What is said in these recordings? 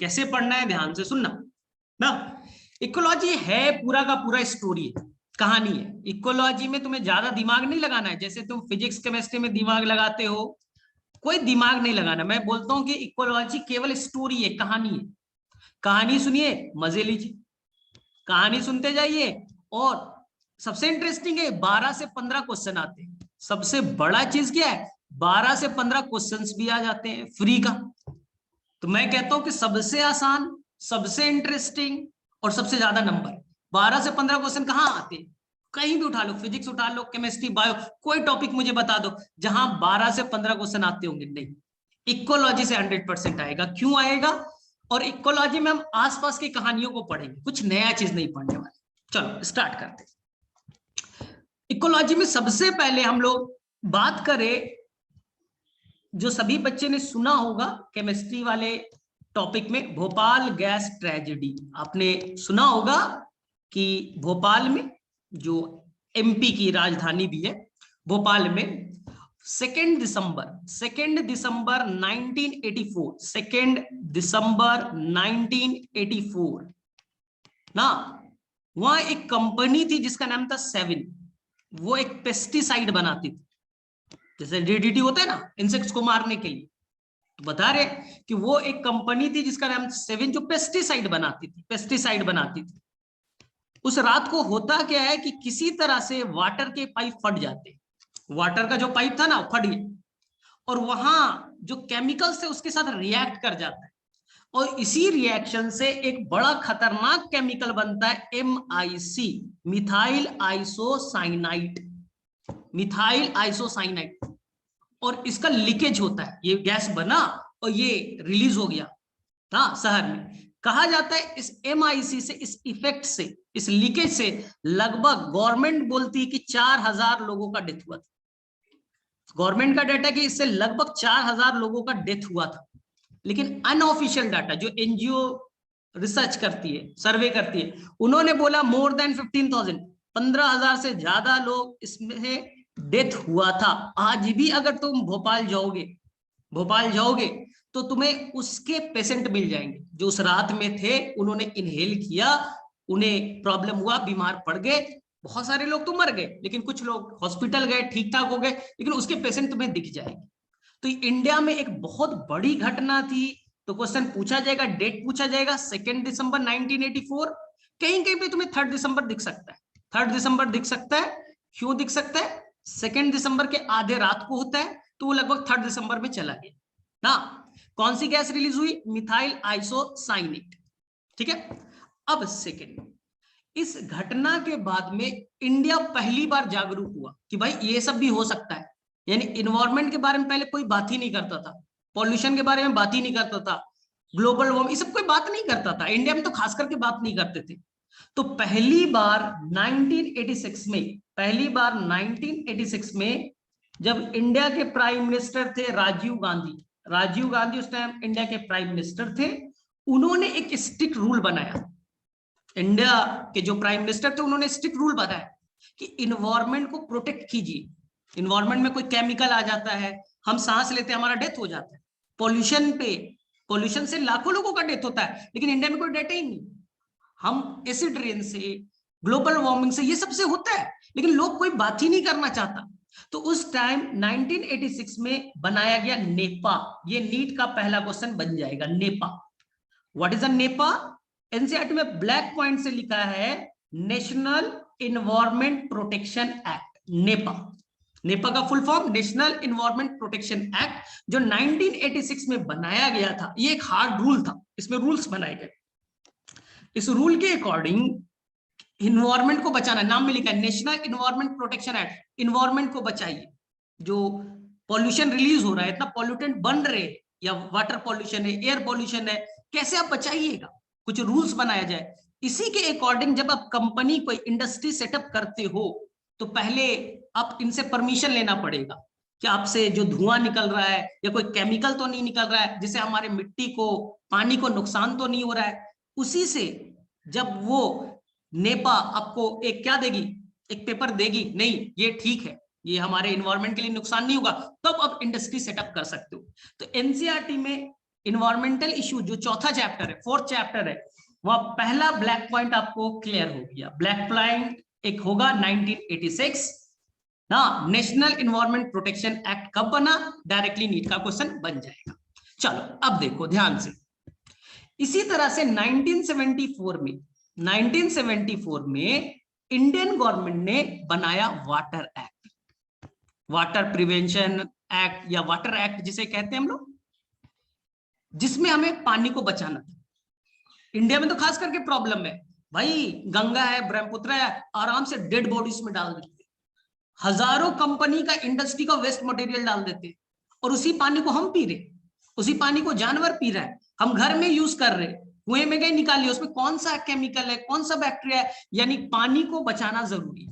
कैसे पढ़ना है ध्यान से सुनना ना। इकोलॉजी है पूरा का पूरा स्टोरी है, कहानी है। इकोलॉजी में तुम्हें ज्यादा दिमाग नहीं लगाना है, जैसे तुम फिजिक्स केमिस्ट्री में दिमाग लगाते हो, कोई दिमाग नहीं लगाना। मैं बोलता हूं कि इकोलॉजी केवल स्टोरी है, कहानी है। कहानी सुनिए, मजे लीजिए, कहानी सुनते जाइए। और सबसे इंटरेस्टिंग है 12 से 15 क्वेश्चन आते हैं। सबसे बड़ा चीज क्या है, 12 से 15 क्वेश्चंस भी आ जाते हैं फ्री का। तो मैं कहता हूं कि सबसे आसान, सबसे इंटरेस्टिंग और सबसे ज्यादा नंबर 12 से 15 क्वेश्चन कहाँ आते हैं? कहीं भी उठा लो, फिजिक्स उठा लो, केमिस्ट्री, बायो, कोई टॉपिक मुझे बता दो जहां 12 से 15 क्वेश्चन आते होंगे। नहीं, इकोलॉजी से 100% आएगा। क्यों आएगा? और इकोलॉजी में हम आसपास की कहानियों को पढ़ेंगे, कुछ नया चीज नहीं पढ़ने वाले। चलो स्टार्ट करते हैं। इकोलॉजी में सबसे पहले हम लोग बात करें, जो सभी बच्चे ने सुना होगा केमिस्ट्री वाले टॉपिक में, भोपाल गैस ट्रेजेडी। आपने सुना होगा कि भोपाल में, जो एमपी की राजधानी भी है, भोपाल में 2 दिसंबर 1984, 2 दिसंबर 1984 ना, वहां एक कंपनी थी जिसका नाम था सेवन। वो एक पेस्टिसाइड बनाती थी, जैसे डीडीटी होता है ना इंसेक्ट्स को मारने के लिए। तो बता रहे कि वो एक कंपनी थी जिसका नाम सेवन, जो पेस्टिसाइड बनाती थी। उस रात को होता क्या है कि किसी तरह से वाटर के पाइप फट जाते, वाटर का जो पाइप था ना फट गया, और वहां जो केमिकल्स थे उसके साथ रिएक्ट कर जाता है, और इसी रिएक्शन से एक बड़ा खतरनाक केमिकल बनता है MIC, methyl isocyanate. Methyl isocyanate, और इसका लीकेज होता है। ये गैस बना और ये रिलीज हो गया हाँ शहर में। कहा जाता है इस MIC से, इस इफेक्ट से, इस लीकेज से लगभग गवर्नमेंट बोलती है कि 4000 लोगों का डेथ हुआ था। गवर्नमेंट का डाटा कि इससे लगभग 4000 लोगों का डेथ हुआ था। लेकिन अनऑफिशियल डाटा, जो एनजीओ रिसर्च करती है, सर्वे करती है, उन्होंने बोला मोर देन 15,000, 15,000 से ज्यादा लोग इसमें डेथ हुआ था। आज भी अगर तुम भोपाल जाओगे तो तुम्हें उसके पेशेंट मिल जाएंगे जो उस रात में थे, उन्होंने इनहेल किया, उन्हें प्रॉब्लम हुआ, बीमार पड़ गए। बहुत सारे लोग तो मर गए, लेकिन कुछ लोग हॉस्पिटल गए, ठीक ठाक हो गए, लेकिन उसके पेशेंट तुम्हें दिख जाएंगे। तो इंडिया में एक बहुत बड़ी घटना थी। तो क्वेश्चन पूछा जाएगा, डेट पूछा जाएगा 2 दिसंबर 1984। कहीं कहीं पे तुम्हें 3 दिसंबर दिख सकता है, 3 दिसंबर दिख सकता है। क्यों दिख सकता है? 2 दिसंबर के आधे रात को होता है, तो वो लगभग 3 दिसंबर में चला गया ना। कौन सी गैस रिलीज हुई? Methyl isocyanate. ठीक है। अब सेकेंड, इस घटना के बाद में इंडिया पहली बार जागरूक हुआ कि भाई ये सब भी हो सकता है। यानी इन्वायरमेंट के बारे में पहले कोई बात ही नहीं करता था, पॉल्यूशन के बारे में बात ही नहीं करता था, ग्लोबल वार्मिंग, ये सब कोई बात नहीं करता था। इंडिया में तो खास करके बात नहीं करते थे। तो पहली बार 1986 में जब इंडिया के प्राइम मिनिस्टर थे राजीव गांधी उस टाइम इंडिया के प्राइम मिनिस्टर थे, उन्होंने एक स्ट्रिक्ट रूल बनाया। इंडिया के जो प्राइम मिनिस्टर थे उन्होंने स्ट्रिक्ट रूल बनाया कि इन्वायरमेंट को प्रोटेक्ट कीजिए। इन्वायरमेंट में कोई केमिकल आ जाता है, हम सांस लेते हैं, हमारा डेथ हो जाता है। पॉल्यूशन से लाखों लोगों का डेथ होता है, लेकिन इंडिया में कोई डेटा ही नहीं। हम एसिड रेन से, ग्लोबल वार्मिंग से, ये सबसे होता है, लेकिन लोग कोई बात ही नहीं करना चाहता। तो उस टाइम 1986 में बनाया गया नेपा। ये नीट का पहला क्वेश्चन बन जाएगा, NEPA. What is a NEPA? NCERT में ब्लैक पॉइंट से लिखा है National Environment Protection Act, NEPA. NEPA का full form National Environment Protection Act, जो 1986 में बनाया गया था। ये एक हार्ड रूल था, इसमें रूल्स बनाए गए। इस रूल के अकॉर्डिंग इन्वायरमेंट को बचाना, नाम में लिखा है National Environment Protection act. Environment को बचाइए, जो पॉल्यूशन रिलीज हो रहा है, इतना पॉल्यूटेंट बन रहे, या वाटर पॉल्यूशन है, एयर पॉल्यूशन है, कैसे आप बचाइएगा, कुछ रूल्स बनाया जाए। इसी के अकॉर्डिंग जब आप कंपनी कोई इंडस्ट्री सेटअप करते हो तो पहले आप इनसे परमिशन लेना पड़ेगा कि आपसे जो धुआं निकल रहा है या कोई केमिकल तो नहीं निकल रहा है जिससे हमारे मिट्टी को, पानी को नुकसान तो नहीं हो रहा है। उसी से जब वो नेपा आपको एक क्या देगी, एक पेपर देगी, नहीं ये ठीक है, ये हमारे इन्वायरमेंट के लिए नुकसान नहीं होगा, तब आप इंडस्ट्री सेटअप कर सकते हो। तो एनसीईआरटी में इन्वायरमेंटल इशू जो चौथा चैप्टर है, फोर्थ चैप्टर है, वह पहला ब्लैक पॉइंट आपको क्लियर हो गया। ब्लैक पॉइंट एक होगा 1986 ना, नेशनल इन्वायरमेंट प्रोटेक्शन एक्ट कब बना, डायरेक्टली नीट का क्वेश्चन बन जाएगा। चलो अब देखो ध्यान से, इसी तरह से 1974 में इंडियन गवर्नमेंट ने बनाया water act, water prevention act या वाटर एक्ट जिसे कहते हैं हम लोग, जिसमें हमें पानी को बचाना था। इंडिया में तो खास करके प्रॉब्लम है भाई, गंगा है, ब्रह्मपुत्र है, आराम से डेड बॉडीज में डाल देते, हजारों कंपनी का, इंडस्ट्री का वेस्ट मटेरियल डाल देते, और उसी पानी को हम पी रहे, उसी पानी को जानवर पी रहा है, हम घर में यूज कर रहे, कुएं में गए निकालिए, उसमें कौन सा केमिकल है, कौन सा बैक्टीरिया है, यानी पानी को बचाना जरूरी है।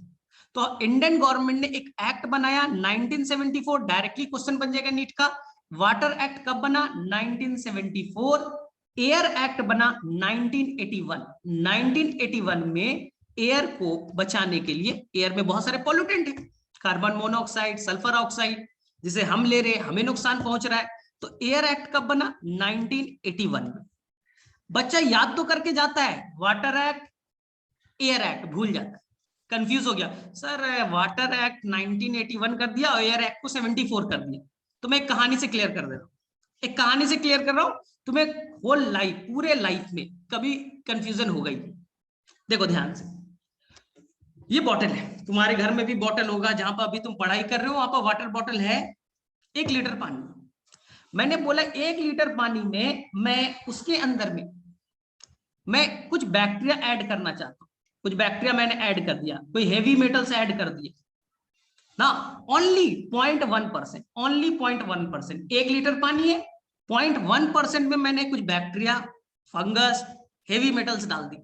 तो इंडियन गवर्नमेंट ने एक एक्ट बनाया 1974, डायरेक्टली क्वेश्चन बन जाएगा नीट का। वाटर एक्ट कब बना, 1974। एयर एक्ट बना 1981। 1981 में एयर को बचाने के लिए, एयर में बहुत सारे पॉल्यूटेंट है, कार्बन मोनोऑक्साइड, सल्फर ऑक्साइड, जिसे हम ले रहे हैं, हमें नुकसान पहुंच रहा है, तो एयर एक्ट कब बना, 1981 में। बच्चा याद तो करके जाता है, वाटर एक्ट, एयर एक्ट भूल जाता है, कंफ्यूज हो गया, सर वाटर एक्ट 1981 कर दिया और एयर एक्ट को 74 कर दिया। तो मैं एक कहानी से क्लियर कर दे रहा हूं, एक कहानी से क्लियर कर रहा हूं, तुम्हें होल लाइफ, पूरे लाइफ में कभी कंफ्यूजन हो गई। देखो ध्यान से, ये बॉटल है, तुम्हारे घर में भी बॉटल होगा, जहां पर अभी तुम पढ़ाई कर रहे हो वहां पर वाटर बॉटल है, 1 लीटर पानी। मैंने बोला 1 लीटर पानी में मैं उसके अंदर में मैं कुछ बैक्टीरिया ऐड करना चाहता हूं, कुछ बैक्टीरिया मैंने ऐड कर दिया, कोई हेवी मेटल्स ऐड कर दिए ना, ओनली 0.1%, ओनली 0.1%, 1 लीटर पानी है, 0.1% में मैंने कुछ बैक्टीरिया, फंगस, हेवी मेटल्स डाल दी,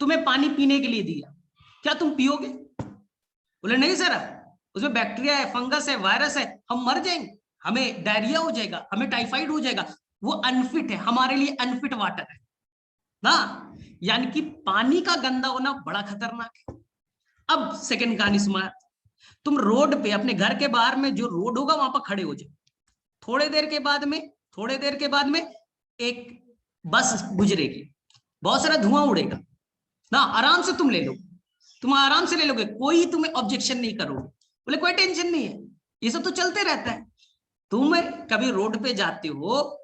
तुम्हें पानी पीने के लिए दिया, क्या तुम पियोगे? बोले नहीं सर, उसमें बैक्टीरिया है, फंगस है, वायरस है, हम मर जाएंगे, हमें डायरिया हो जाएगा, हमें टाइफाइड हो जाएगा, वो अनफिट है, हमारे लिए अनफिट वाटर है ना। यानी कि पानी का गंदा होना बड़ा खतरनाक है। अब सेकंड कहानी सुना, तुम रोड पे, अपने घर के बाहर में जो रोड होगा वहां पर खड़े हो जाओ, थोड़ी देर के बाद में एक बस गुजरेगी, बहुत सारा धुआं उड़ेगा ना, आराम से तुम ले लो, तुम आराम से ले लोगे, कोई तुम्हें ऑब्जेक्शन नहीं करोगे, बोले कोई टेंशन नहीं है, ये सब तो चलते रहता है। तुम कभी रोड पे जाते हो,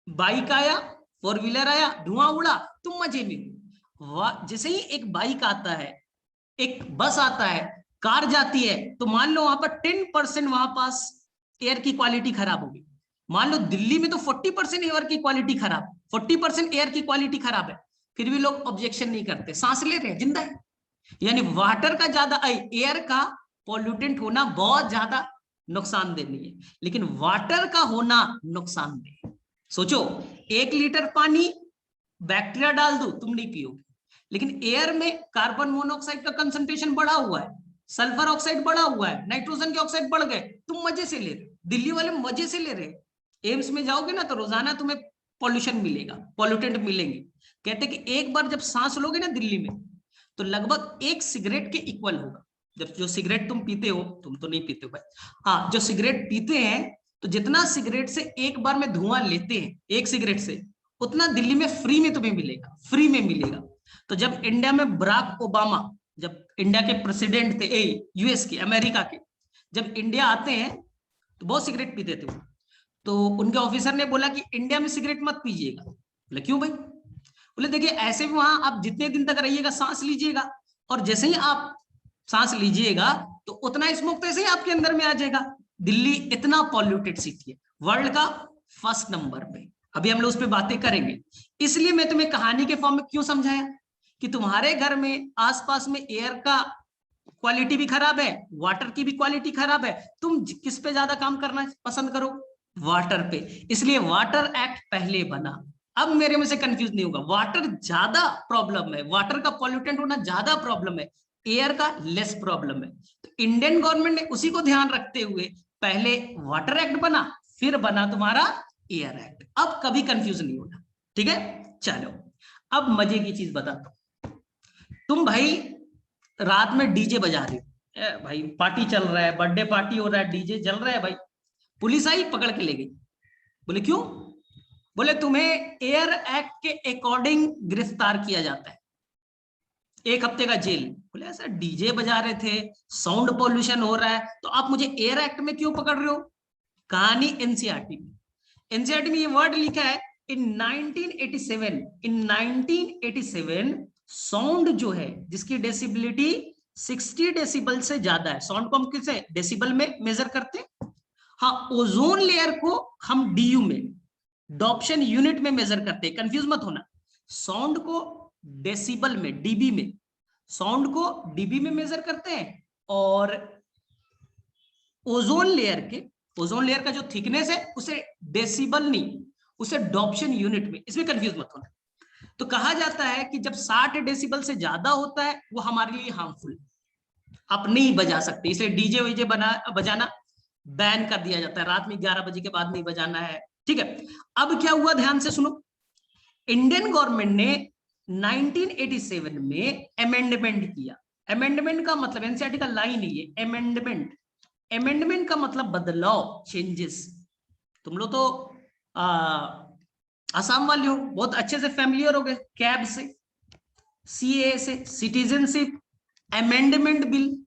बाइक आया, 4 व्हीलर आया, धुआं उड़ा, तुम मजे में, जैसे ही एक बाइक आता है, एक बस आता है, कार जाती है, तो मान लो वहां पर 10% वहां पास एयर की क्वालिटी खराब होगी, मान लो दिल्ली में तो 40% एयर की क्वालिटी खराब, 40% एयर की क्वालिटी खराब है, फिर भी लोग ऑब्जेक्शन नहीं करते, सांस ले रहे हैं, जिंदा है। यानी वाटर का ज्यादा, एयर का पॉल्यूटेंट होना बहुत ज्यादा नुकसानदेह नहीं है, लेकिन वाटर का होना नुकसानदेह। सोचो 1 लीटर पानी बैक्टीरिया डाल दो, तुम नहीं पियोगे, लेकिन एयर में कार्बन मोनोऑक्साइड का कंसंट्रेशन बढ़ा हुआ है, सल्फर ऑक्साइड बढ़ा हुआ है, नाइट्रोजन के ऑक्साइड बढ़ गए, तुम मजे से ले रहे, दिल्ली वाले मजे से ले रहे। एम्स में जाओगे ना तो रोजाना तुम्हें पॉल्यूशन मिलेगा, पॉल्यूटेंट मिलेंगे, कहते कि एक बार जब सांस लोगे ना दिल्ली में, तो लगभग 1 सिगरेट के इक्वल होगा। जब जो सिगरेट तुम पीते हो, तुम तो नहीं पीते हो भाई, हाँ जो सिगरेट पीते हैं, तो जितना सिगरेट से एक बार में धुआं लेते हैं, 1 सिगरेट से, उतना दिल्ली में फ्री में तुम्हें मिलेगा, फ्री में मिलेगा। तो जब इंडिया में बराक ओबामा, जब इंडिया के प्रेसिडेंट थे, यूएस के, अमेरिका के, जब इंडिया आते हैं तो बहुत सिगरेट पीते थे, तो उनके ऑफिसर ने बोला कि इंडिया में सिगरेट मत पीजिएगा। बोले क्यों भाई? बोले देखिए ऐसे भी वहां आप जितने दिन तक रहिएगा सांस लीजिएगा, और जैसे ही आप सांस लीजिएगा तो उतना स्मोक तो ऐसे ही आपके अंदर में आ जाएगा। दिल्ली इतना पॉल्यूटेड सिटी है, वर्ल्ड का फर्स्ट नंबर पे, अभी हम लोग उस पर बातें करेंगे। इसलिए मैं तुम्हें कहानी के फॉर्म में क्यों समझाया कि तुम्हारे घर में आसपास में एयर का क्वालिटी भी खराब है, वाटर की भी क्वालिटी खराब है, तुम किस पे ज्यादा काम करना पसंद करो? वाटर पे। इसलिए वाटर एक्ट पहले बना। अब मेरे में से कंफ्यूज नहीं होगा, वाटर ज्यादा प्रॉब्लम है, वाटर का पॉल्यूटेंट होना ज्यादा प्रॉब्लम है, एयर का लेस प्रॉब्लम है। तो इंडियन गवर्नमेंट ने उसी को ध्यान रखते हुए पहले वाटर एक्ट बना, फिर बना तुम्हारा एयर एक्ट। अब कभी कंफ्यूज नहीं होना, ठीक है? चलो अब मजे की चीज बताता हूं। तुम भाई रात में डीजे बजा रहे हो, भाई पार्टी चल रहा है, बर्थडे पार्टी हो रहा है, डीजे चल रहा है भाई, पुलिस आई पकड़ के ले गई। बोले क्यों? बोले तुम्हें एयर एक्ट के अकॉर्डिंग गिरफ्तार किया जाता है, 1 हफ्ते का जेल। बोले ऐसा डीजे बजा रहे थे, साउंड पॉल्यूशन हो रहा है, तो आप मुझे एयर एक्ट में क्यों पकड़ रहे हो? कहानी एनसीईआरटी में, एनसीईआरटी में ये वर्ड लिखा है इन 1987 साउंड जो है जिसकी डेसिबिलिटी 60 डेसिबल से ज्यादा है, साउंड को हम किसे डेसिबल में मेजर करते हैं, हाँ ओजोन लेयर को हम डीयू में, डॉप्शन यूनिट में मेजर करते हैं, कंफ्यूज मत होना, साउंड को डेसिबल में डीबी में, साउंड को डीबी में मेजर करते हैं, और ओजोन लेयर का जो थिकनेस है उसे डेसिबल नहीं, उसे डॉप्शन यूनिट में, इसमें कंफ्यूज मत होना। तो कहा जाता है कि जब 60 डेसिबल से ज्यादा होता है वो हमारे लिए हार्मफुल, आप नहीं बजा सकते, इसे डीजे वीजे बजाना बैन कर दिया जाता है, रात में 11 बजे के बाद नहीं बजाना है, ठीक है। अब क्या हुआ ध्यान से सुनो, इंडियन गवर्नमेंट ने 1987 में अमेंडमेंट किया, अमेंडमेंट का मतलब एनसीईआरटी का लाइन नहीं है, अमेंडमेंट, अमेंडमेंट का मतलब बदलाव, चेंजेस। तुम लोग तो आसाम वाले हो, बहुत अच्छे से फैमिलियर हो गए, कैब से, सीए से, सिटीजनशिप, अमेंडमेंट बिल,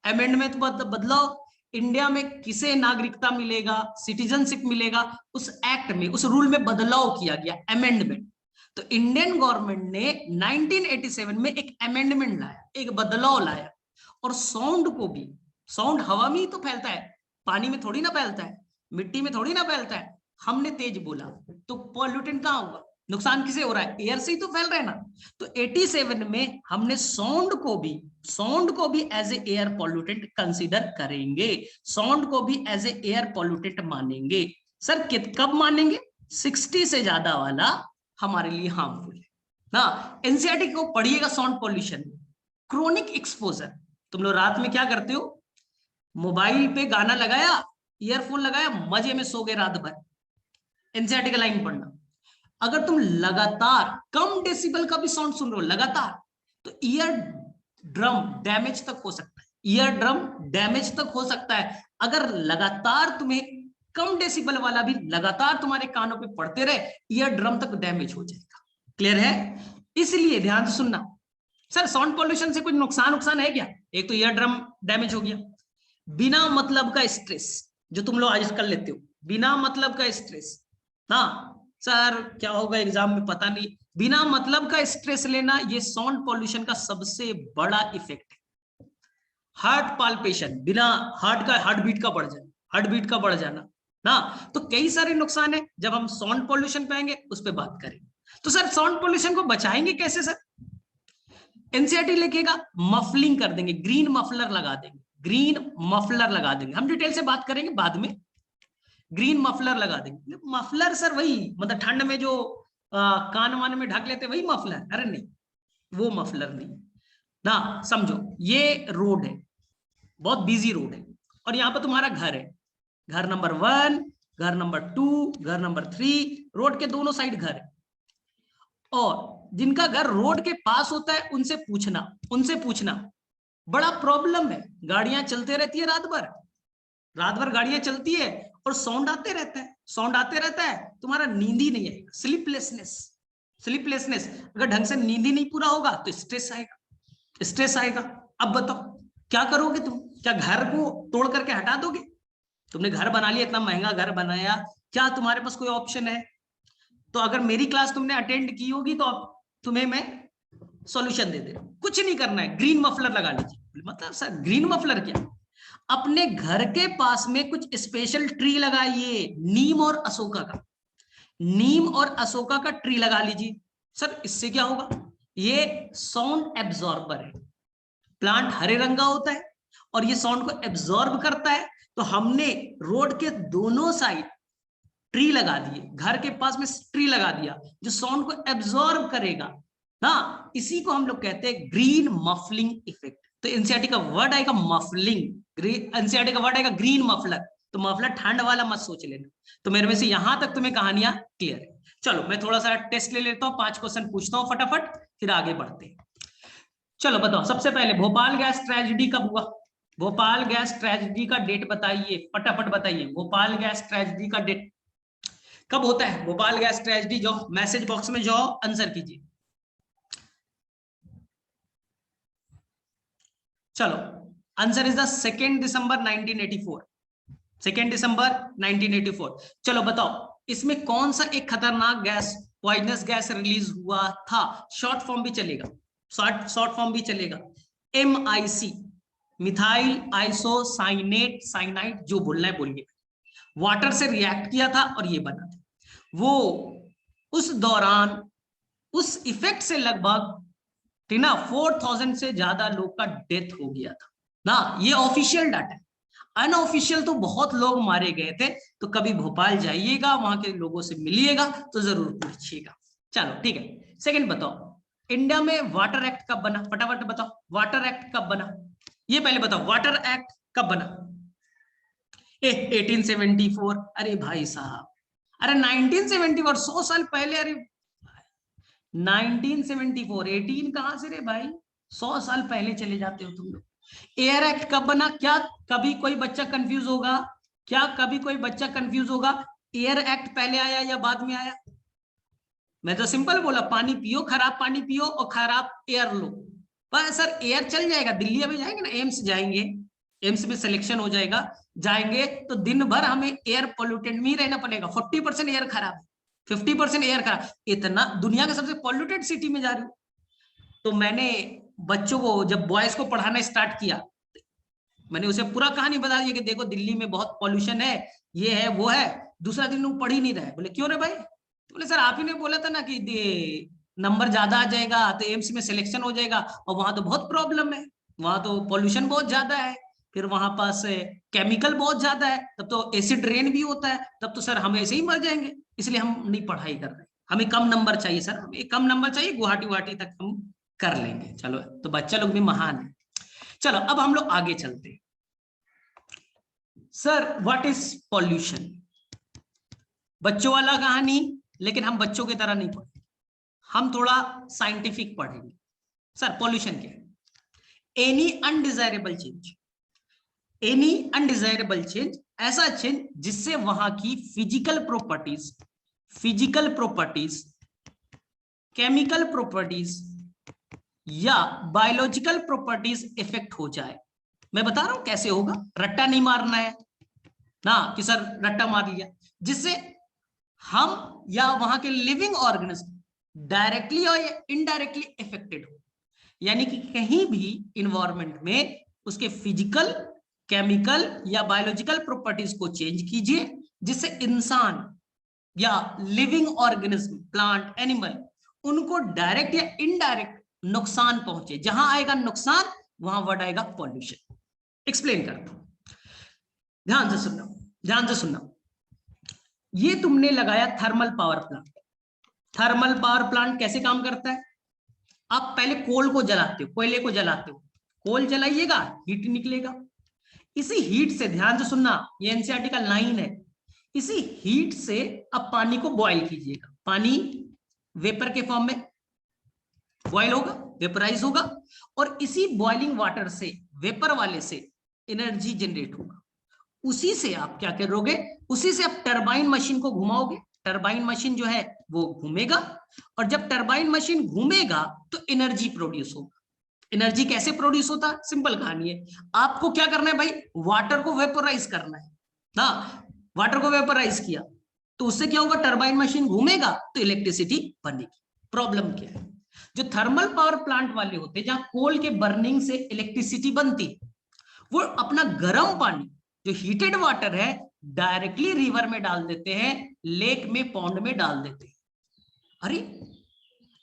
अमेंडमेंट बदलाव, इंडिया में किसे नागरिकता मिलेगा, सिटीजनशिप मिलेगा, उस एक्ट में, उस रूल में बदलाव किया गया, अमेंडमेंट। तो इंडियन गवर्नमेंट ने 1987 में एक अमेंडमेंट लाया, एक बदलाव लाया, और साउंड को भी, साउंड हवा में ही तो फैलता है, पानी में थोड़ी ना फैलता है, मिट्टी में थोड़ी ना फैलता है, हमने तेज बोला तो पॉल्यूटेंट कहां होगा, नुकसान किसे हो रहा है, एयर से ही तो फैल रहा है ना। तो 87 में हमने साउंड को भी as a air pollutant consider करेंगे, साउंड को भी एज ए एयर पॉल्यूटेंट मानेंगे। सर कब मानेंगे? 60 से ज्यादा वाला हमारे लिए हार्मफुल है ना। एनसीईआरटी को पढ़िएगा, साउंड पॉल्यूशन, क्रोनिक एक्सपोजर। तुम लोग रात में क्या करते हो, मोबाइल पे गाना लगाया, ईयरफोन लगाया, मजे में सो गए रात भर, एनसीईआरटी का लाइन पढ़ना। अगर तुम लगातार कम डेसिबल का भी साउंड सुन रहे हो लगातार, तो ईयर ड्रम डैमेज तक हो सकता है, ईयर ड्रम डैमेज तक हो सकता है। अगर लगातार तुम्हें कम डेसिबल वाला भी लगातार तुम्हारे कानों पे पड़ते रहे, ईयर ड्रम तक डैमेज हो जाएगा। क्लियर है? इसलिए ध्यान से सुनना। सर साउंड पॉल्यूशन से कुछ नुकसान है क्या? एक तो ईयर ड्रम डैमेज हो गया, बिना मतलब का स्ट्रेस जो तुम लोग आज कर लेते हो, बिना मतलब का स्ट्रेस, हाँ सर क्या होगा एग्जाम में पता नहीं, बिना मतलब का स्ट्रेस लेना, ये साउंड पॉल्यूशन का सबसे बड़ा इफेक्ट है। हार्ट पाल्पेशन, बिना हार्ट बीट का बढ़ जाना ना, तो कई सारे नुकसान है। जब हम साउंड पॉल्यूशन पे आएंगे उस पर बात करेंगे। तो सर साउंड पॉल्यूशन को बचाएंगे कैसे? सर एनसीईआरटी लिखेगा मफलिंग कर देंगे, ग्रीन मफलर लगा देंगे, ग्रीन मफलर लगा देंगे, हम डिटेल से बात करेंगे बाद में। ग्रीन मफलर लगा देंगे, मफलर सर वही मतलब ठंड में जो कान वान में ढक लेते वही मफलर? अरे नहीं, वो मफलर नहीं ना। समझो ये रोड है, बहुत बिजी रोड है, और यहाँ पर तुम्हारा घर है, घर नंबर 1, घर नंबर 2, घर नंबर 3, रोड के दोनों साइड घर है। और जिनका घर रोड के पास होता है उनसे पूछना बड़ा प्रॉब्लम है। गाड़ियां चलते रहती है रात भर गाड़ियां चलती है और साउंड आते रहता है, तुम्हारा नींद ही नहीं आएगा, स्लीपलेसनेस। अगर ढंग से नींद ही नहीं पूरा होगा तो स्ट्रेस आएगा। अब बताओ क्या करोगे तुम? क्या घर को तोड़ करके हटा दोगे? तुमने घर बना लिया, इतना महंगा घर बनाया, क्या तुम्हारे पास कोई ऑप्शन है? तो अगर मेरी क्लास तुमने अटेंड की होगी तो तुम्हें मैं सॉल्यूशन दे दे, कुछ नहीं करना है, ग्रीन मफलर लगा लीजिए। मतलब सर ग्रीन मफलर क्या? अपने घर के पास में कुछ स्पेशल ट्री लगाइए, नीम और अशोका का ट्री लगा लीजिए। सर इससे क्या होगा? ये साउंड एब्जॉर्बर है, प्लांट हरे रंग का होता है और ये साउंड को एब्जॉर्ब करता है। तो हमने रोड के दोनों साइड ट्री लगा दिए, घर के पास में ट्री लगा दिया जो साउंड को एब्जॉर्ब करेगा ना, इसी को हम लोग कहते हैं ग्रीन मफलिंग इफेक्ट। तो एनसीईआरटी का वर्ड आएगा मफलिंग, एनसीईआरटी का वर्ड आएगा ग्रीन मफलर। तो मफलर ठंड वाला मत सोच लेना। तो मेरे में से यहां तक तुम्हें कहानियां क्लियर है। चलो मैं थोड़ा सा टेस्ट ले लेता हूं, 5 क्वेश्चन पूछता हूं फटाफट, फिर आगे बढ़ते हैं। चलो बताओ, सबसे पहले भोपाल गैस ट्रेजेडी कब हुआ? भोपाल गैस ट्रेजेडी का डेट बताइए, फटाफट बताइए, भोपाल गैस ट्रेजेडी का डेट। कब होता है भोपाल गैस ट्रेजेडी? जाओ मैसेज बॉक्स में जाओ, आंसर कीजिए। चलो, आंसर इज द 2 दिसंबर 1984। 2 दिसंबर 1984। चलो बताओ, इसमें कौन सा एक खतरनाक गैस, पॉइजनस गैस रिलीज हुआ था? शॉर्ट फॉर्म भी चलेगा, शॉर्ट फॉर्म भी चलेगा। MIC, मिथाइल आइसोसाइनेट साइनाइड, जो बोलना है बोलिए। वाटर से रिएक्ट किया था और ये बना था। वो उस दौरान उस इफेक्ट से लगभग 4000 से ज्यादा लोग का डेथ हो गया था ना। ये ऑफिशियल डाटा है, अनऑफिशियल तो बहुत लोग मारे गए थे। तो कभी भोपाल जाइएगा, वहां के लोगों से मिलिएगा तो जरूर पूछिएगा। चलो ठीक है, सेकंड बताओ, इंडिया में वाटर एक्ट कब बना? फटाफट बताओ, वाटर एक्ट कब बना? ये पहले बताओ, वाटर एक्ट कब बना? 1874। अरे भाई साहब, अरे 1974, 100 साल पहले। अरे 1974, 18 कहां से रे भाई, 100 साल पहले चले जाते हो तुम लोग। एयर एक्ट कब बना? क्या कभी कोई बच्चा कंफ्यूज होगा? क्या कभी कोई बच्चा कंफ्यूज होगा? एयर एक्ट पहले आया या बाद में आया? मैं तो सिंपल बोला, पानी पियो, खराब पानी पियो और खराब एयर लो। बस सर, एयर चल जाएगा। दिल्ली अभी जाएंगे ना, एम्स जाएंगे, एम्स में सिलेक्शन हो जाएगा, जाएंगे तो दिन भर हमें एयर पोल्यूटेड में ही रहना पड़ेगा। 40% एयर खराब है, 50% एयर खराब। इतना दुनिया का सबसे पोल्यूटेड सिटी में जा रही हूँ। तो मैंने बच्चों को, जब बॉयज को पढ़ाना स्टार्ट किया, मैंने उसे पूरा कहानी बता दी कि देखो दिल्ली में बहुत पॉल्यूशन है, ये है वो है। दूसरा दिन वो पढ़ ही नहीं रहे। बोले क्यों रे भाई? बोले सर आप ही ने बोला था ना कि नंबर ज्यादा आ जाएगा तो एम्स में सिलेक्शन हो जाएगा, और वहां तो बहुत प्रॉब्लम है, वहां तो पॉल्यूशन बहुत ज्यादा है, फिर वहां पास केमिकल बहुत ज्यादा है, तब तो एसिड रेन भी होता है, तब तो सर हम ऐसे ही मर जाएंगे, इसलिए हम नहीं पढ़ाई कर रहे। हमें कम नंबर चाहिए सर, हमें कम नंबर चाहिए, गुवाहाटी गुवाहाटी तक हम कर लेंगे। चलो, तो बच्चा लोग भी महान है। चलो अब हम लोग आगे चलते हैं। Sir what is pollution? बच्चों वाला कहानी, लेकिन हम बच्चों की तरह नहीं पढ़ेंगे, हम थोड़ा साइंटिफिक पढ़ेंगे। सर पॉल्यूशन क्या है? Any undesirable change, any undesirable change, ऐसा चेंज जिससे वहां की फिजिकल प्रॉपर्टीज, केमिकल प्रॉपर्टीज या बायोलॉजिकल प्रॉपर्टीज इफेक्ट हो जाए। मैं बता रहा हूं कैसे होगा, रट्टा नहीं मारना है ना कि सर रट्टा मार लिया। जिससे हम या वहां के लिविंग ऑर्गेनिज्म डायरेक्टली और इनडायरेक्टली इफेक्टेड हो, यानी कि कहीं भी इन्वायरमेंट में उसके फिजिकल, केमिकल या बायोलॉजिकल प्रॉपर्टीज को चेंज कीजिए, जिससे इंसान या लिविंग ऑर्गेनिज्म, प्लांट, एनिमल, उनको डायरेक्ट या इनडायरेक्ट नुकसान पहुंचे। जहां आएगा नुकसान, वहां वर्ड आएगा पॉल्यूशन। एक्सप्लेन करता हूं, ध्यान से सुनना, ध्यान से सुनना। ये तुमने लगाया thermal power plant. Thermal power plant कैसे काम करता है? आप पहले कोल को जलाते हो, कोयले को जलाते हो, कोल जलाइएगा, हीट निकलेगा। इसी हीट से, ध्यान से सुनना, ये एनसीईआरटी का लाइन है, इसी हीट से अब पानी को बॉयल कीजिएगा। पानी वेपर के फॉर्म में बॉयल होगा, वेपराइज होगा, और इसी बॉइलिंग वाटर से, वेपर वाले से एनर्जी जनरेट होगा। उसी से आप क्या करोगे? उसी से आप टरबाइन मशीन को घुमाओगे। टरबाइन मशीन जो है वो घूमेगा, और जब टरबाइन मशीन घूमेगा तो एनर्जी प्रोड्यूस होगा। एनर्जी कैसे प्रोड्यूस होता है? सिंपल कहानी है, आपको क्या करना है भाई, वाटर को वेपोराइज करना है ना। वाटर को वेपोराइज किया तो उससे क्या होगा, टरबाइन मशीन घूमेगा तो इलेक्ट्रिसिटी बनेगी। प्रॉब्लम क्या है, जो थर्मल पावर प्लांट वाले होते हैं, जहां कोल के बर्निंग से इलेक्ट्रिसिटी बनती है, वो अपना गर्म पानी, जो हीटेड वाटर है, डायरेक्टली रिवर में डाल देते हैं, लेक में, पॉन्ड में डाल देते हैं। अरे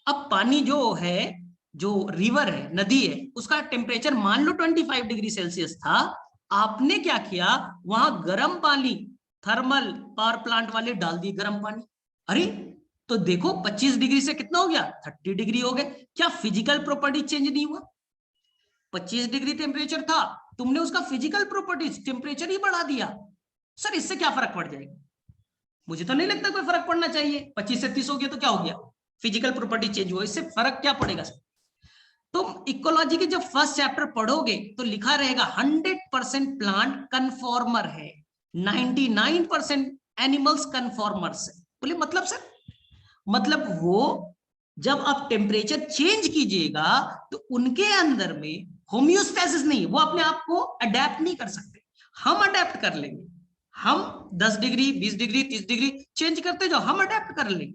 अब पानी जो है, जो रिवर है, नदी है, उसका टेम्परेचर मान लो 25 डिग्री सेल्सियस था, आपने क्या किया, वहां गर्म पानी, थर्मल पावर प्लांट वाले डाल दिए गर्म पानी। अरे तो देखो 25 डिग्री से कितना हो गया, 30 डिग्री हो गया। क्या फिजिकल प्रॉपर्टी चेंज नहीं हुआ? 25 डिग्री टेम्परेचर था, तुमने उसका फिजिकल प्रॉपर्टीज, टेम्परेचर ही बढ़ा दिया। सर इससे क्या फर्क पड़ जाएगा? मुझे तो नहीं लगता कोई फर्क पड़ना चाहिए। 25 से 30 हो गया तो क्या हो गया, फिजिकल प्रॉपर्टी चेंज हुआ, इससे फर्क क्या पड़ेगा सर? तुम इकोलॉजी के जब फर्स्ट चैप्टर पढ़ोगे तो लिखा रहेगा 100% प्लांट कन्फॉर्मर है, 99% एनिमल्स कन्फॉर्मर्स है। बोले मतलब सर, मतलब वो जब आप टेम्परेचर चेंज कीजिएगा तो उनके अंदर में होम्योस्टेसिस नहीं, वो अपने आप को अडेप्ट नहीं कर सकते, हम अडेप्ट कर लेंगे। हम 10 डिग्री 20 डिग्री 30 डिग्री चेंज करते जाओ, हम अडेप्ट कर लेंगे,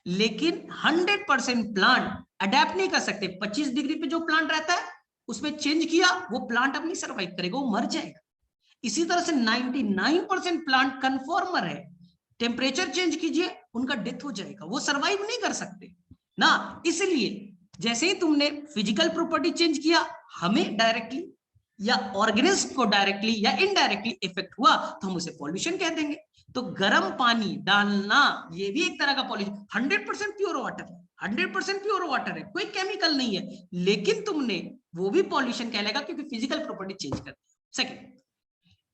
लेकिन 100% प्लांट अडेप्ट नहीं कर सकते। 25 डिग्री पे जो प्लांट रहता है उसमें चेंज किया, वो प्लांट अब नहीं सर्वाइव करेगा, वो मर जाएगा। इसी तरह से 99% प्लांट कन्फॉर्मर है, टेम्परेचर चेंज कीजिए उनका डेथ हो जाएगा, वो सर्वाइव नहीं कर सकते ना। इसलिए जैसे ही तुमने फिजिकल प्रॉपर्टी चेंज किया, हमें डायरेक्टली या ऑर्गेनिज्म को डायरेक्टली या इनडायरेक्टली इफेक्ट हुआ, तो हम उसे पॉल्यूशन कह देंगे। तो गर्म पानी डालना ये भी एक तरह का pollution. 100% pure water, 100% pure water है, कोई केमिकल नहीं है, लेकिन तुमने वो भी पॉल्यूशन कहलाएगा क्योंकि फिजिकल प्रॉपर्टी चेंज कर दी। सेकेंड,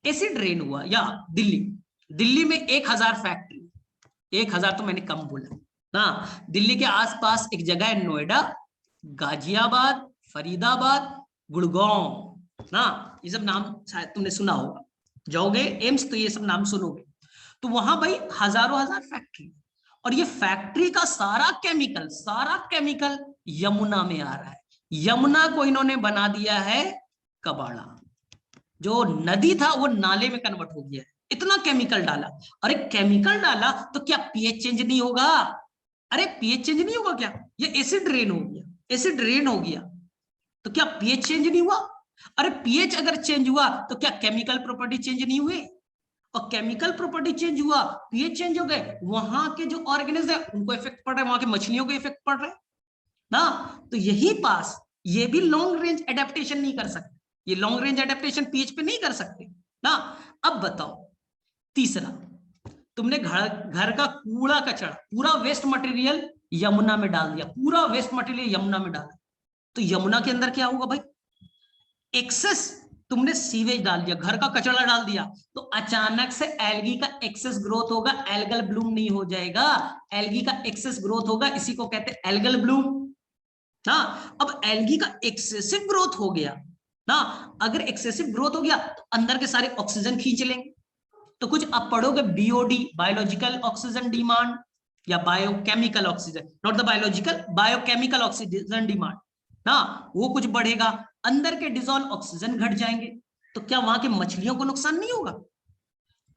एसिड रेन हुआ, या दिल्ली में 1000 फैक्ट्री, 1000 तो मैंने कम बोला ना, दिल्ली के आसपास एक जगह है नोएडा, गाजियाबाद, फरीदाबाद, गुड़गांव ना, ये सब नाम शायद तुमने सुना होगा, जाओगे एम्स तो ये सब नाम सुनोगे। तो वहां भाई हजारों हजार फैक्ट्री, और ये फैक्ट्री का सारा केमिकल यमुना में आ रहा है। यमुना को इन्होंने बना दिया है कबाड़ा, जो नदी था वो नाले में कन्वर्ट हो गया है, इतना केमिकल डाला। अरे केमिकल डाला तो क्या पीएच चेंज नहीं होगा? अरे पीएच चेंज नहीं होगा क्या? ये एसिड रेन हो गया, एसिड रेन हो गया तो क्या पीएच चेंज नहीं हुआ? अरे पीएच अगर चेंज हुआ तो क्या केमिकल प्रॉपर्टी चेंज नहीं हुए? और केमिकल प्रॉपर्टी चेंज हुआ, पीएच चेंज हो गए, वहां के जो ऑर्गेनिज्म है उनको इफेक्ट पड़ रहा है, वहां की मछलियों को इफेक्ट पड़ रहा है ना। तो यही पास ये भी लॉन्ग रेंज एडेप्टेशन नहीं कर सकते, ये लॉन्ग रेंज एडेप्टेशन पीएच पे नहीं कर सकते ना। अब बताओ, तीसरा, तुमने घर का कूड़ा कचरा, पूरा वेस्ट मटेरियल यमुना में डाल दिया, पूरा वेस्ट मटेरियल यमुना में डाला, तो यमुना के अंदर क्या होगा भाई? एक्सेस तुमने सीवेज डाल दिया, घर का कचरा डाल दिया, तो अचानक से एल्गी का एक्सेस ग्रोथ होगा, एल्गल ब्लूम नहीं हो जाएगा, एल्गी का एक्सेस ग्रोथ होगा, इसी को कहते हैं एल्गल ब्लूम ना। अब एल्गी का एक्सेसिव ग्रोथ हो गया ना, अगर एक्सेसिव ग्रोथ हो गया तो अंदर के सारे ऑक्सीजन खींच लेंगे। तो कुछ आप पढ़ोगे बीओडी, बायोलॉजिकल ऑक्सीजन डिमांड, या biochemical oxygen, not the biological, biochemical oxygen demand ना, वो कुछ बढ़ेगा, अंदर के डिसॉल्व ऑक्सीजन घट जाएंगे। तो क्या वहां के मछलियों को नुकसान नहीं होगा?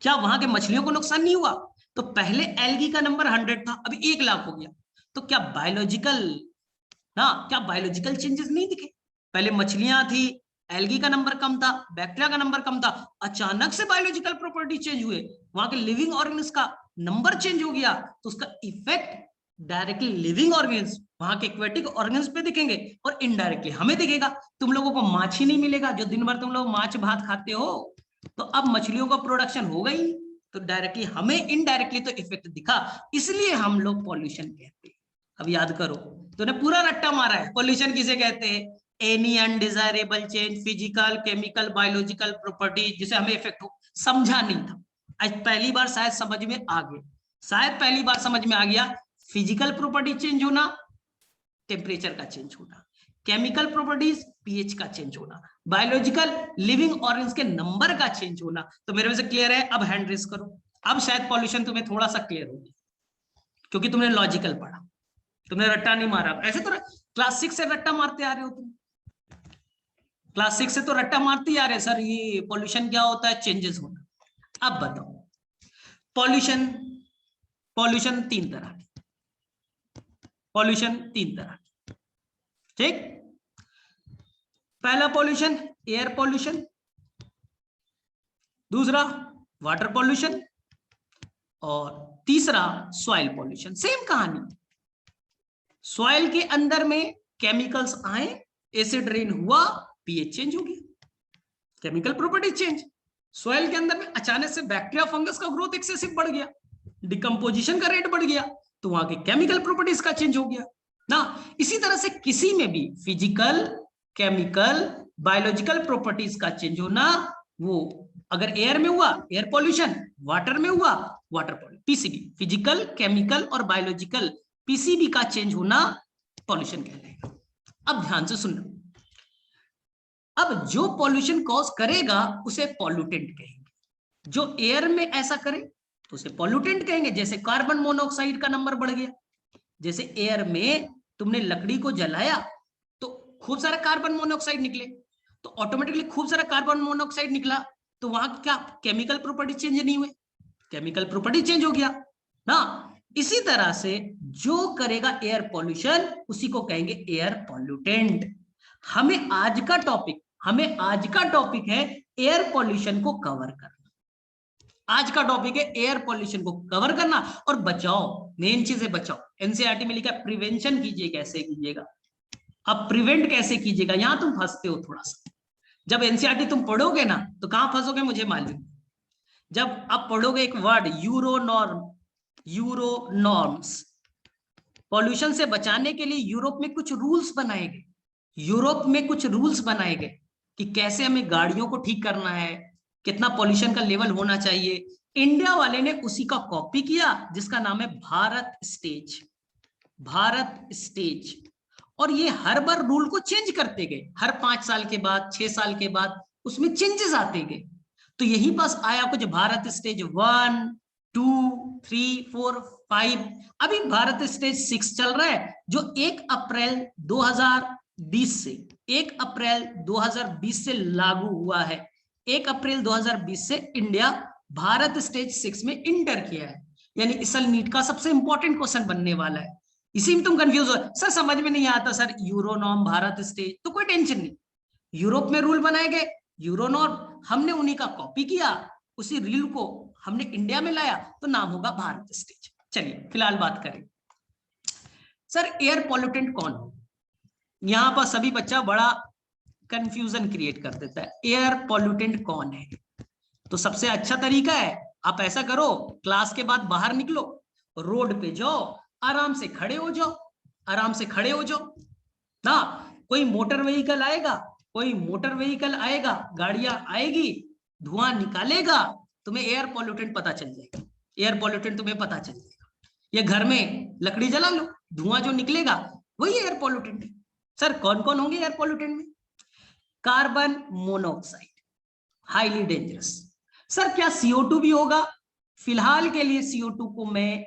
क्या वहां के मछलियों को नुकसान नहीं हुआ? तो पहले एल्गी का नंबर 100 था, अभी 1 लाख हो गया, तो क्या बायोलॉजिकल ना, क्या बायोलॉजिकल चेंजेस नहीं दिखे? पहले मछलियां थी, एल्गी का नंबर कम था, बैक्टीरिया का नंबर कम था, अचानक से बायोलॉजिकल प्रॉपर्टी चेंज हुए, वहां के लिविंग ऑर्गेनिज्म का नंबर चेंज हो गया, तो उसका इफेक्ट डायरेक्टली लिविंग ऑर्गेनिज्म, वहां के एक्वेटिक ऑर्गेनिज्म पे दिखेंगे, और इनडायरेक्टली हमें दिखेगा। तुम लोगों को माछ ही नहीं मिलेगा, जो दिन भर तुम लोग माछ भात खाते हो, तो अब मछलियों का प्रोडक्शन होगा ही, तो डायरेक्टली हमें इनडायरेक्टली तो इफेक्ट दिखा, इसलिए हम लोग पॉल्यूशन कहते हैं। अब याद करो, तूने पूरा रट्टा मारा है। पॉल्यूशन किसे कहते हैं? Any undesirable change, physical, chemical, biological property जिसे हमें इफेक्ट हो। समझा नहीं था, आज पहली बार शायद समझ में आ गया, शायद पहली बार समझ में आ गया। फिजिकल प्रॉपर्टी चेंज होना, टेम्परेचर का चेंज होना, केमिकल प्रॉपर्टीज पीएच का चेंज होना, बायोलॉजिकल लिविंग ऑर्गेन्स के नंबर का चेंज होना। तो मेरे वजह से क्लियर है? अब हैंड रेस करो, अब शायद पॉल्यूशन तुम्हें थोड़ा सा क्लियर होगी, क्योंकि तुमने लॉजिकल पढ़ा, तुमने रट्टा नहीं मारा। ऐसे तो क्लास 6 से रट्टा मारते आ रहे हो तुम, क्लास 6 से तो रट्टा मारते ही आ रहे, सर ये पॉल्यूशन क्या होता है, चेंजेस होना। अब बताओ, पॉल्यूशन, पॉल्यूशन 3 तरह के, पॉल्यूशन 3 तरह के, ठीक। पहला पॉल्यूशन एयर पॉल्यूशन, दूसरा वाटर पॉल्यूशन, और तीसरा सॉइल पॉल्यूशन। सेम कहानी, सॉइल के अंदर में केमिकल्स आए, एसिड रेन हुआ, पीएच चेंज हो गया, केमिकल प्रॉपर्टी चेंज। सॉइल के अंदर में अचानक से बैक्टीरिया फंगस का ग्रोथ एक्सेसिव बढ़ गया, डिकम्पोजिशन का रेट बढ़ गया, तो वहां के केमिकल प्रॉपर्टीज का चेंज हो गया ना। इसी तरह से किसी में भी फिजिकल, केमिकल, बायोलॉजिकल प्रॉपर्टीज का चेंज होना, वो अगर एयर में हुआ एयर पॉल्यूशन, वाटर में हुआ water pollution, PCB, physical, chemical और बायोलॉजिकल पीसीबी का चेंज होना पॉल्यूशन कहलाएगा। अब ध्यान से सुनना, अब जो पॉल्यूशन कॉज करेगा उसे पॉल्यूटेंट कहेंगे। जो एयर में ऐसा करे तो उसे पॉल्यूटेंट कहेंगे। जैसे कार्बन मोनोऑक्साइड का नंबर बढ़ गया, जैसे एयर में तुमने लकड़ी को जलाया तो खूब सारा कार्बन मोनोऑक्साइड निकले, तो ऑटोमेटिकली खूब सारा कार्बन मोनोऑक्साइड निकला, तो वहां क्या केमिकल प्रॉपर्टी चेंज नहीं हुए? केमिकल प्रॉपर्टी चेंज हो गया ना। इसी तरह से जो करेगा एयर पॉल्यूशन उसी को कहेंगे एयर पॉल्यूटेंट। हमें आज का टॉपिक है एयर पॉल्यूशन को कवर करना। आज का टॉपिक है एयर पॉल्यूशन को कवर करना और बचाओ, मेन चीज है बचाओ। एनसीईआरटी में लिखा है प्रिवेंशन कीजिए, कैसे कीजिएगा, अब प्रिवेंट कैसे कीजिएगा, यहां तुम फंसते हो थोड़ा सा। जब एनसीईआरटी तुम पढ़ोगे ना तो कहां फंसोगे मुझे मालूम। जब आप पढ़ोगे एक वर्ड यूरो नॉर्म्स, पॉल्यूशन से बचाने के लिए यूरोप में कुछ रूल्स बनाए गए, यूरोप में कुछ रूल्स बनाए गए कि कैसे हमें गाड़ियों को ठीक करना है, कितना पॉल्यूशन का लेवल होना चाहिए। इंडिया वाले ने उसी का कॉपी किया जिसका नाम है भारत स्टेज। भारत स्टेज। और ये हर बार रूल को चेंज करते गए, हर 5 साल के बाद 6 साल के बाद उसमें चेंजेस आते गए। तो यही पास आया कुछ भारत स्टेज 1, 2, 3, 4, 5। अभी भारत स्टेज 6 चल रहा है जो 1 अप्रैल 2020 से 1 अप्रैल 2020 से लागू हुआ है। 1 अप्रैल 2020 से इंडिया भारत स्टेज 6 में इंटर किया है। यानी इस साल नीट का सबसे इंपॉर्टेंट क्वेश्चन बनने वाला है। इसी में तुम कंफ्यूज हो सर, समझ में नहीं आता सर यूरोनॉर्म भारत स्टेज, तो कोई टेंशन नहीं। यूरोप में रूल बनाए गए, यूरोनॉर्म, हमने उन्हीं का कॉपी किया, उसी रूल को हमने इंडिया में लाया, तो नाम होगा भारत स्टेज। चलिए फिलहाल बात करें सर एयर पॉल्यूटेंट कौन हो। यहां पर सभी बच्चा बड़ा कंफ्यूजन क्रिएट कर देता है, एयर पॉल्यूटेंट कौन है। तो सबसे अच्छा तरीका है आप ऐसा करो, क्लास के बाद बाहर निकलो, रोड पे जाओ, आराम से खड़े हो जाओ, आराम से खड़े हो जाओ ना। कोई मोटर व्हीकल आएगा, गाड़ियां आएगी, धुआं निकालेगा, तुम्हें एयर पॉल्यूटेंट पता चल जाएगा। एयर पॉल्यूटेंट तुम्हें पता चल जाएगा। ये घर में लकड़ी जला लो, धुआं जो निकलेगा वही एयर पॉल्यूटेंट है। सर कौन कौन होंगे एयर पॉल्यूटेंट में? Carbon monoxide, highly dangerous. Sir क्या CO2 भी होगा? फिलहाल के लिए CO2 को मैं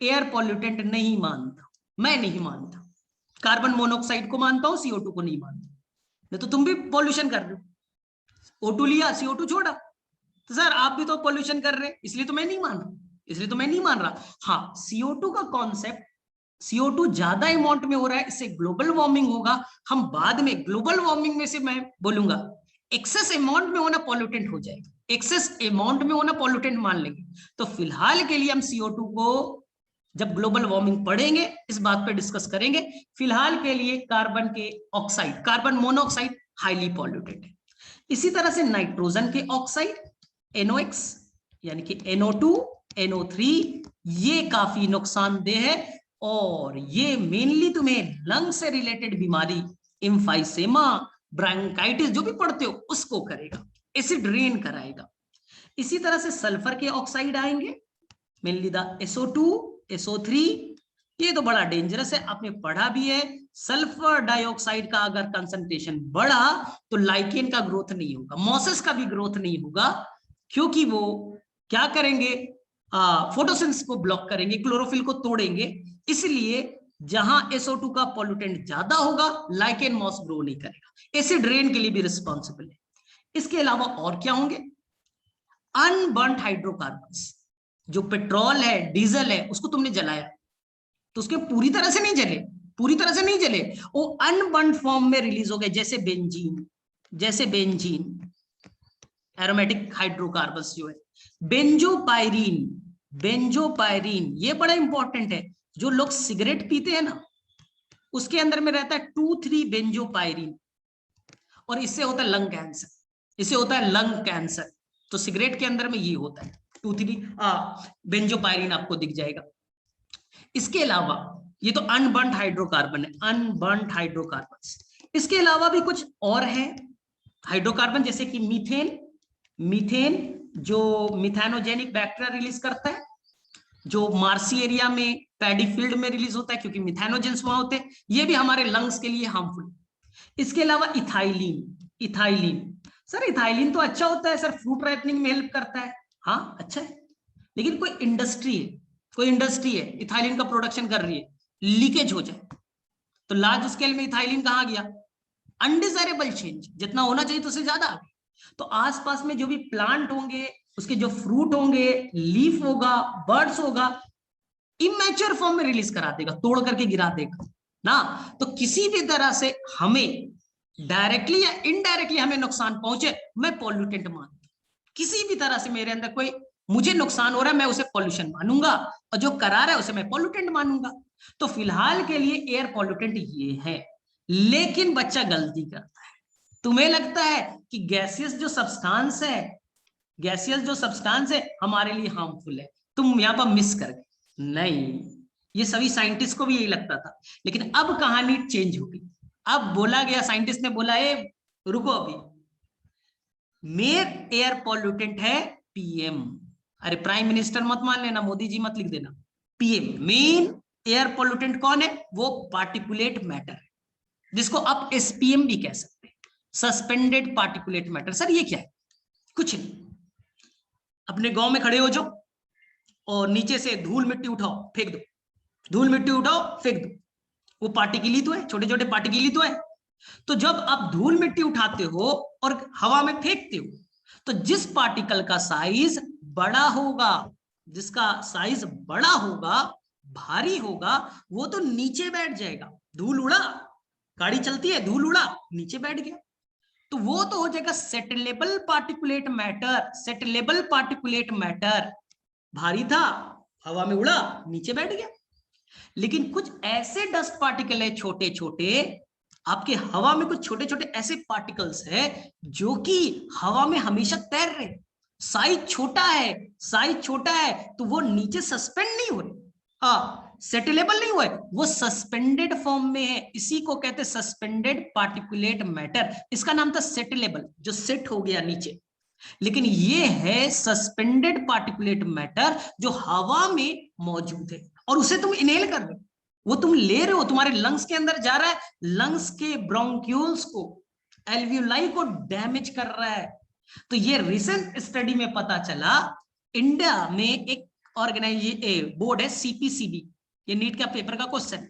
एयर पॉल्यूटेंट नहीं मानता, मैं नहीं मानता। कार्बन मोनोऑक्साइड को मानता हूं, CO2 को नहीं मानता। नहीं तो तुम भी पॉल्यूशन कर रहे हो, O2 लिया, CO2 छोड़ा, तो सर आप भी तो पॉल्यूशन कर रहे हैं, इसलिए तो मैं नहीं मान रहा। हाँ, CO2 का कॉन्सेप्ट, CO2 ज्यादा अमाउंट में हो रहा है, इससे ग्लोबल वार्मिंग होगा। हम बाद में ग्लोबल वार्मिंग में से मैं बोलूंगा एक्सेस अमाउंट में होना पॉल्यूटेंट हो जाएगा, एक्सेस अमाउंट में होना पॉल्यूटेंट मान लेंगे। तो फिलहाल के लिए हम CO2 को जब ग्लोबल वार्मिंग पढ़ेंगे इस बात पे डिस्कस करेंगे। फिलहाल के लिए कार्बन के oxide, carbon monoxide highly polluted है। इसी तरह से नाइट्रोजन के ऑक्साइड NOx यानी कि NO2, NO3, ये काफी नुकसानदेह है और ये मेनली तुम्हें लंग से रिलेटेड बीमारी, एम्फाइसेमा, ब्रोंकाइटिस जो भी पढ़ते हो उसको करेगा, एसिड रेन कराएगा। इसी तरह से सल्फर के ऑक्साइड आएंगे, मेनली द SO2, SO3, ये तो बड़ा डेंजरस है, आपने पढ़ा भी है। सल्फर डाइऑक्साइड का अगर कंसंट्रेशन बढ़ा तो लाइकेन का ग्रोथ नहीं होगा, मॉसेस का भी ग्रोथ नहीं होगा, क्योंकि वो क्या करेंगे, फोटोसिंथेसिस को ब्लॉक करेंगे, क्लोरोफिल को तोड़ेंगे। इसलिए जहां SO2 का पॉल्यूटेंट ज्यादा होगा लाइकेन मॉस ग्रो नहीं करेगा, एसिड रेन के लिए भी रिस्पॉन्सिबल है। इसके अलावा और क्या होंगे? अनबर्न्ड हाइड्रोकार्बन्स, जो पेट्रोल है, डीजल है, उसको तुमने जलाया तो उसके पूरी तरह से नहीं जले, वो अनबर्न्ड फॉर्म में रिलीज हो गए, जैसे बेंजीन, एरोमेटिक हाइड्रोकार्बन्स जो है, बेंजोपायरीन, ये बड़ा इंपॉर्टेंट है। जो लोग सिगरेट पीते हैं ना उसके अंदर में रहता है 2,3 बेंजोपायरीन और इससे होता है लंग कैंसर, तो सिगरेट के अंदर में ये होता है 2,3 बेंजोपायरीन आपको दिख जाएगा। इसके अलावा ये तो अनबर्न्ड हाइड्रोकार्बन है, अनबर्न्ड हाइड्रोकार्बन। इसके अलावा भी कुछ और है हाइड्रोकार्बन, जैसे कि मीथेन जो मिथेनोजेनिक बैक्टीरिया रिलीज करता है, जो मार्सी एरिया में पैडी फील्ड में रिलीज होता है क्योंकि मिथेनोजेंस वहां होते हैं, ये भी हमारे लंग्स के लिए हार्मफुल। इसके अलावा इथाइलिन, सर इथाइलिन तो अच्छा होता है सर, फ्रूट राइपनिंग में हेल्प करता है, हाँ अच्छा है। लेकिन कोई इंडस्ट्री है इथाइलिन का प्रोडक्शन कर रही है, लीकेज हो जाए तो लार्ज स्केल में इथाइलिन कहाँ गया, अनडिजायरेबल चेंज, जितना होना चाहिए तो उससे ज्यादा आ गया। तो आसपास में जो भी प्लांट होंगे, उसके जो फ्रूट होंगे, लीफ होगा, बर्ड्स होगा, इमेच्योर फॉर्म में रिलीज करा देगा, तोड़ करके गिरा देगा ना। तो किसी भी तरह से हमें डायरेक्टली या इनडायरेक्टली हमें नुकसान पहुंचे, मैं पॉल्यूटेंट मानता हूं। किसी भी तरह से मेरे अंदर कोई मुझे नुकसान हो रहा है, मैं उसे पॉल्यूशन मानूंगा, और जो करा रहा है उसे मैं पॉल्यूटेंट मानूंगा। तो फिलहाल के लिए एयर पॉल्यूटेंट ये है। लेकिन बच्चा गलती करता है, तुम्हें लगता है कि गैसियस जो सब्सटेंस है हमारे लिए हार्मफुल है, तुम यहां पर मिस कर गए। नहीं, ये सभी साइंटिस्ट को भी यही लगता था, लेकिन अब कहानी चेंज हो गई। अब बोला गया, साइंटिस्ट ने बोला, ए रुको, अभी मेन एयर पॉल्यूटेंट है पीएम। अरे प्राइम मिनिस्टर मत मान लेना, मोदी जी मत लिख देना, पीएम मेन एयर पॉल्यूटेंट कौन है, वो पार्टिकुलेट मैटर है, जिसको आप एसपीएम भी कह सकते हैं, सस्पेंडेड पार्टिकुलेट मैटर। सर ये क्या है? कुछ नहीं, अपने गांव में खड़े हो जाओ और नीचे से धूल मिट्टी उठाओ फेंक दो, धूल मिट्टी उठाओ फेंक दो, वो पार्टिकल ही तो है, छोटे छोटे पार्टिकल ही तो है। तो जब आप धूल मिट्टी उठाते हो और हवा में फेंकते हो, तो जिस पार्टिकल का साइज बड़ा होगा, जिसका साइज बड़ा होगा, भारी होगा, वो तो नीचे बैठ जाएगा। धूल उड़ा, गाड़ी चलती है, धूल उड़ा, नीचे बैठ गया, तो वो तो हो जाएगा सेटलेबल पार्टिकुलेट मैटर। सेटलेबल पार्टिकुलेट मैटर भारी था, हवा में उड़ा, नीचे बैठ गया। लेकिन कुछ ऐसे डस्ट पार्टिकल है छोटे छोटे, आपके हवा में कुछ छोटे छोटे ऐसे पार्टिकल्स है जो कि हवा में हमेशा तैर रहे, साइज छोटा है, तो वो नीचे सस्पेंड नहीं हो रहे, हाँ सेटलेबल नहीं हुआ है, वो सस्पेंडेड फॉर्म में है। इसी को कहते हैं सस्पेंडेड पार्टिकुलेट मैटर। इसका नाम था सेटलेबल, जो सेट हो गया नीचे। लेकिन ये है सस्पेंडेड पार्टिकुलेट मैटर जो हवा में मौजूद है, और उसे तुम इनहेल कर रहे हो, वो तुम ले रहे हो, तुम्हारे लंग्स के अंदर जा रहा है, लंग्स के ब्रोंक्यूल्स को, एल्वियोलाई को डैमेज कर रहा है। तो ये रिसेंट स्टडी में पता चला, इंडिया में एक बोर्ड है सीपीसीबी, ये नीट का पेपर का question,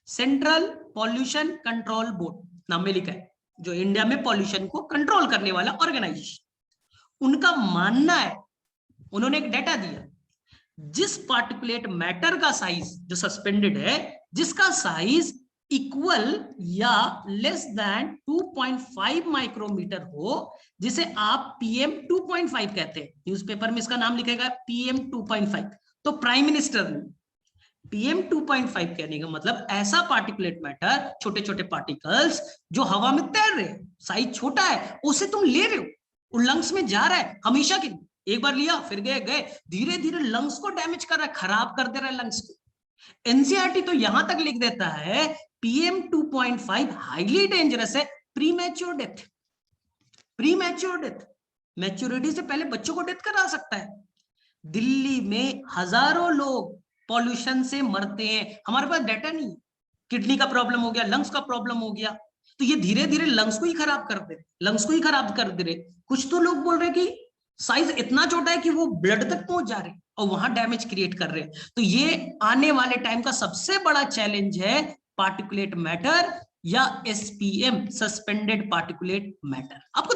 central pollution control board नाम में लिखा है, जो इंडिया में पॉल्यूशन को कंट्रोल करने वाला ऑर्गेनाइजेशन। उनका मानना है, उन्होंने एक डेटा दिया, जिस पार्टिकुलेट मैटर का साइज जो सस्पेंडेड है, जिसका साइज इक्वल या लेस देन 2.5 माइक्रोमीटर हो, जिसे आप पीएम 2.5 कहते हैं, न्यूज़पेपर में इसका नाम लिखेगा पीएम 2.5। तो प्राइम मिनिस्टर ने पीएम 2.5 कहने का मतलब ऐसा पार्टिकुलेट मैटर, छोटे छोटे पार्टिकल्स जो हवा में तैर रहे हैं, साइज छोटा है, उसे तुम ले रहे हो, लंग्स में जा रहा है हमेशा के, एक बार लिया फिर गए, धीरे धीरे लंग्स को डैमेज कर रहा है, खराब कर दे रहा है लंग्स को। एनसीईआरटी तो यहां तक लिख देता है पीएम 2.5 हाईली डेंजरस है, प्रीमैच्योर डेथ, मैच्योरिटी से पहले बच्चों को डेथ करा सकता है। दिल्ली में हजारों लोग पॉल्यूशन से मरते हैं, हमारे पास डाटा नहीं, किडनी का प्रॉब्लम हो गया, लंग्स का प्रॉब्लम हो गया, तो ये धीरे धीरे लंग्स को ही खराब कर दे रहे। कुछ तो लोग बोल रहे कि साइज इतना छोटा है कि वो ब्लड तक पहुंच जा रहे और वहां डैमेज क्रिएट कर रहे हैं। तो ये आने वाले टाइम का सबसे बड़ा चैलेंज है, पार्टिकुलेट मैटर या एसपीएम, सस्पेंडेड पार्टिकुलेट मैटर। आपको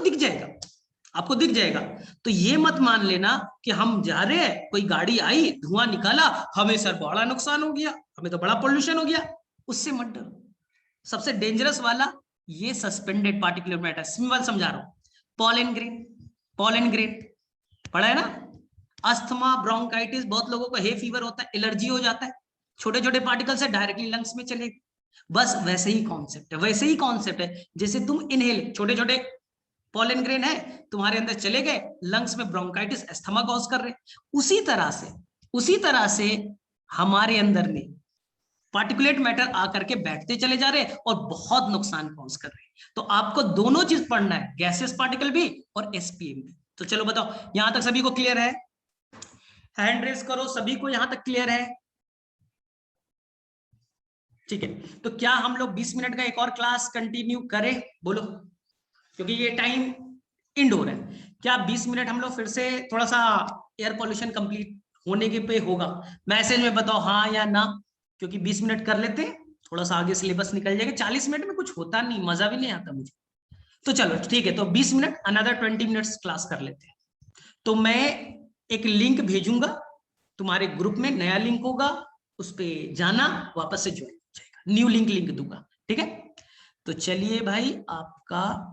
दिख जाएगा। तो ये मत मान लेना कि हम जा रहे हैं, कोई गाड़ी आई, धुआं निकाला, हमें सर बड़ा नुकसान हो गया, हमें तो बड़ा पोल्यूशन हो गया, उससे मत डरो। सबसे डेंजरस वाला ये सस्पेंडेड पार्टिकुलर मैटर, सिंपल समझा रहा हूं। पॉलन ग्रेन पढ़ा है ना, अस्थमा, ब्रोंकाइटिस, बहुत लोगों को हे फीवर होता है, एलर्जी हो जाता है, छोटे छोटे पार्टिकल से डायरेक्टली लंग्स में चले, बस वैसे ही कॉन्सेप्ट है जैसे तुम इनहेल, छोटे छोटे पॉलन ग्रेन है तुम्हारे अंदर चले गए, लंग्स में ब्रोंकाइटिस, अस्थमा कॉज कर रहे, उसी तरह से हमारे अंदर में पार्टिकुलेट मैटर आकर के बैठते चले जा रहे और बहुत नुकसान कॉज कर रहे हैं। तो आपको दोनों चीज पढ़ना है, गैसेस पार्टिकल भी और एसपीएम भी। तो चलो बताओ, यहां तक सभी को क्लियर है? हैंड रेस करो, सभी को यहां तक क्लियर है? ठीक है, तो क्या हम लोग 20 मिनट का एक और क्लास कंटिन्यू करें? बोलो, क्योंकि ये टाइम इंड हो रहा है। क्या 20 मिनट हम लोग फिर से थोड़ा सा एयर पॉल्यूशन कंप्लीट होने के पे होगा, मैसेज में बताओ हाँ या ना, क्योंकि 20 मिनट कर लेते हैं, थोड़ा सा आगे सिलेबस निकल जाएगा। 40 मिनट में कुछ होता नहीं, मजा भी नहीं आता मुझे। तो चलो ठीक है, तो 20 मिनट, अनदर 20 मिनट्स क्लास कर लेते हैं। तो मैं एक लिंक भेजूंगा तुम्हारे ग्रुप में, नया लिंक होगा, उस पर जाना, वापस से ज्वाइन हो जाएगा, न्यू लिंक दूंगा, ठीक है। तो चलिए भाई, आपका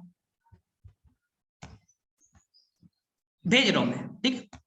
भेज रहा हूं मैं, ठीक है।